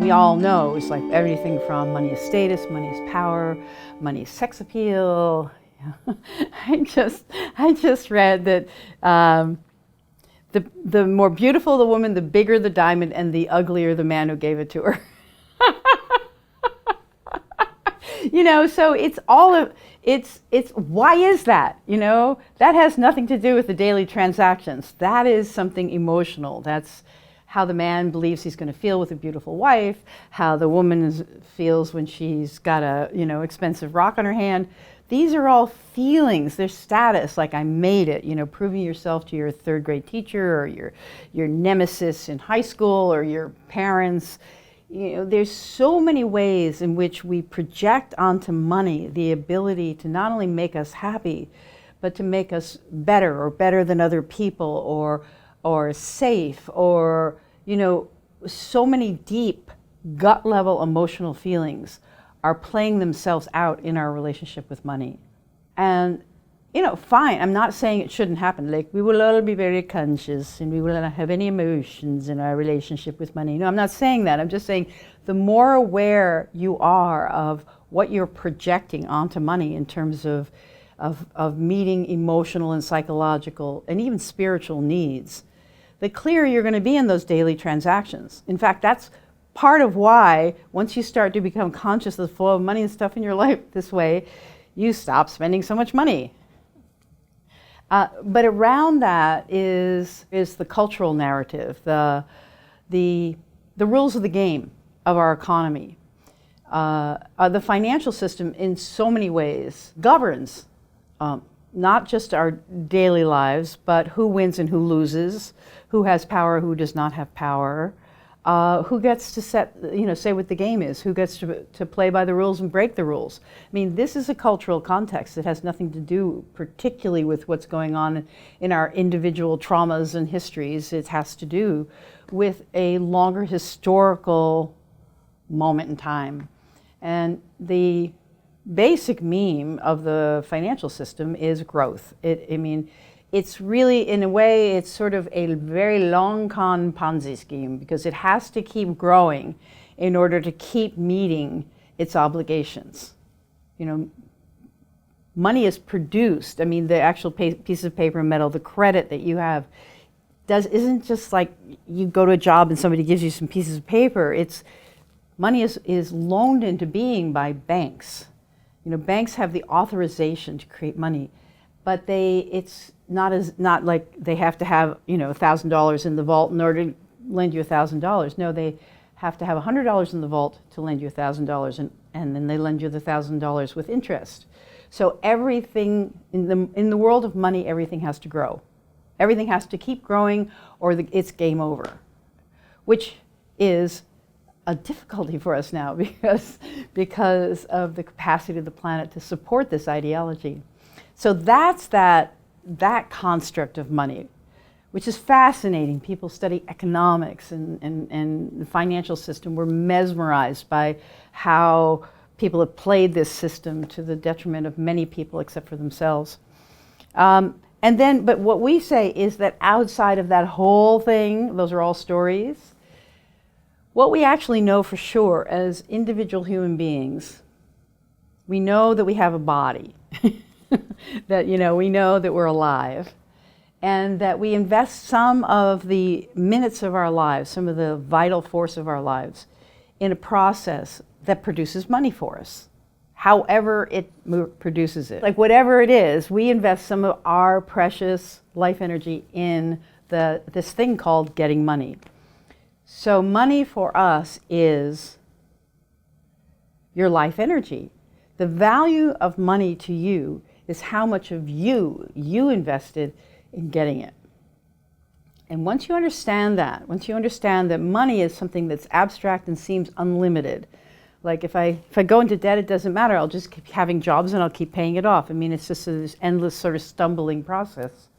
We all know it's like everything from money is status, money is power, money is sex appeal. I just read that the more beautiful the woman, the bigger the diamond, and the uglier the man who gave it to her. So it's all of, it's why is that? That has nothing to do with the daily transactions. That is something emotional. That's how the man believes he's going to feel with a beautiful wife, how the woman feels when she's got a, expensive rock on her hand. These are all feelings. They're status, like I made it, proving yourself to your third grade teacher or your nemesis in high school or your parents. There's so many ways in which we project onto money the ability to not only make us happy, but to make us better or better than other people or safe or, so many deep gut level emotional feelings are playing themselves out in our relationship with money. And, fine, I'm not saying it shouldn't happen. Like, we will all be very conscious and we will not have any emotions in our relationship with money. No, I'm not saying that. I'm just saying the more aware you are of what you're projecting onto money in terms of meeting emotional and psychological and even spiritual needs, the clearer you're going to be in those daily transactions. In fact, that's part of why, once you start to become conscious of the flow of money and stuff in your life this way, you stop spending so much money. But around that is the cultural narrative, the rules of the game of our economy. The financial system, in so many ways, governs not just our daily lives, but who wins and who loses, who has power, who does not have power, who gets to say what the game is, who gets to play by the rules and break the rules. I mean, this is a cultural context. It has nothing to do particularly with what's going on in our individual traumas and histories. It has to do with a longer historical moment in time. And the basic meme of the financial system is growth. It's really, in a way, it's sort of a very long con Ponzi scheme because it has to keep growing in order to keep meeting its obligations. Money is produced. The actual piece of paper and metal, the credit that you have, isn't just like you go to a job and somebody gives you some pieces of paper. Money is loaned into being by banks. Banks have the authorization to create money, but it's not like they have to have $1,000 in the vault in order to lend you $1,000. No, they have to have $100 in the vault to lend you $1,000, and then they lend you the $1,000 with interest. So everything in the world of money, everything has to grow. Everything has to keep growing, or it's game over, which is a difficulty for us now because of the capacity of the planet to support this ideology. So that's that construct of money, which is fascinating. People study economics and the financial system. We're mesmerized by how people have played this system to the detriment of many people except for themselves. But what we say is that outside of that whole thing, those are all stories. What we actually know for sure as individual human beings, we know that we have a body, that we know that we're alive, and that we invest some of the minutes of our lives, some of the vital force of our lives, in a process that produces money for us, however it produces it. Like whatever it is, we invest some of our precious life energy in this thing called getting money. So money for us is your life energy. The value of money to you is how much of you invested in getting it. And once you understand that money is something that's abstract and seems unlimited, like if I go into debt, it doesn't matter. I'll just keep having jobs and I'll keep paying it off. It's just this endless sort of stumbling process.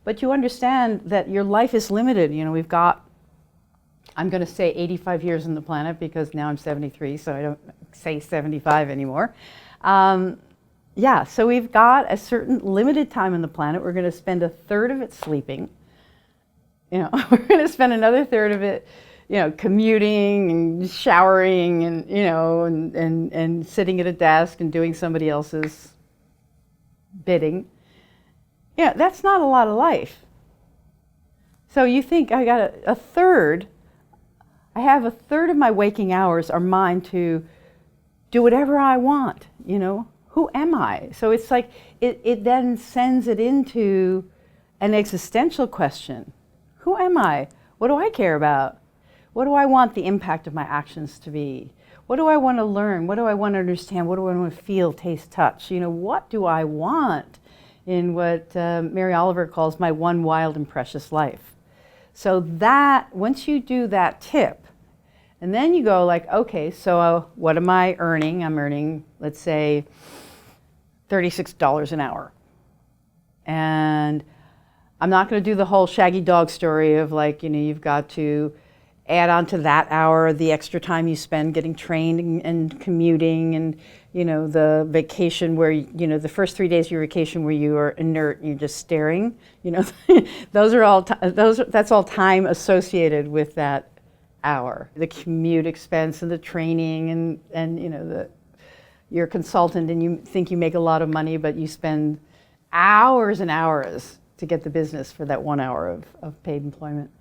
But you understand that your life is limited. We've got, I'm going to say 85 years on the planet because now I'm 73, so I don't say 75 anymore. So we've got a certain limited time on the planet. We're going to spend a third of it sleeping. We're going to spend another third of it commuting and showering and, and sitting at a desk and doing somebody else's bidding. That's not a lot of life. So you think I got a third, I have a third of my waking hours are mine to do whatever I want, Who am I? So it's like, it then sends it into an existential question. Who am I? What do I care about? What do I want the impact of my actions to be? What do I want to learn? What do I want to understand? What do I want to feel, taste, touch? What do I want in what Mary Oliver calls my one wild and precious life? So that, once you do that tip, and then you go like, okay, so what am I earning? I'm earning, let's say, $36 an hour. And I'm not going to do the whole shaggy dog story of like, you've got to add on to that hour the extra time you spend getting trained and commuting and, the vacation where, the first 3 days of your vacation where you are inert and you're just staring, those are all, that's all time associated with that hour. The commute expense and the training and you're a consultant and you think you make a lot of money, but you spend hours and hours to get the business for that 1 hour of paid employment.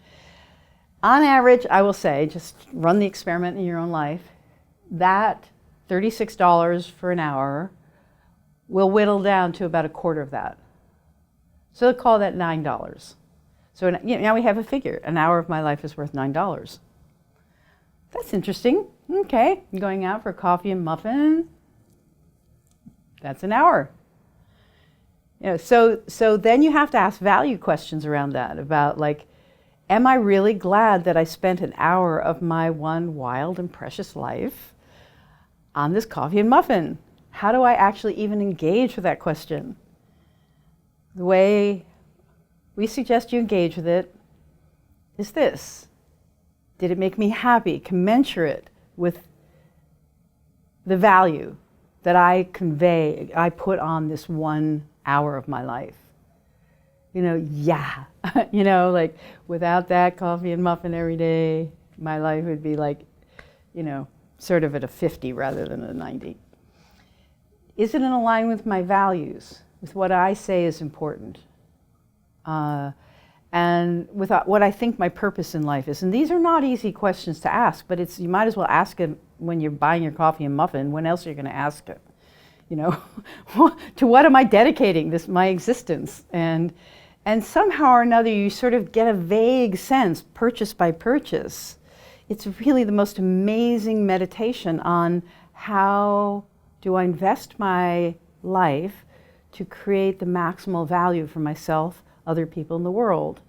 On average, I will say, just run the experiment in your own life, that $36 for an hour will whittle down to about a quarter of that. So call that $9. So now we have a figure. An hour of my life is worth $9. That's interesting. Okay, going out for coffee and muffin, that's an hour. So then you have to ask value questions around that about like, am I really glad that I spent an hour of my one wild and precious life on this coffee and muffin? How do I actually even engage with that question? The way we suggest you engage with it is this. Did it make me happy, commensurate with the value that I convey, I put on this 1 hour of my life? Yeah. Like without that coffee and muffin every day, my life would be like, sort of at a 50 rather than a 90. Is it in line with my values, with what I say is important? And with what I think my purpose in life is. And these are not easy questions to ask, but you might as well ask it when you're buying your coffee and muffin. When else are you going to ask it? To what am I dedicating my existence? And somehow or another, you sort of get a vague sense, purchase by purchase. It's really the most amazing meditation on how do I invest my life to create the maximal value for myself, other people in the world.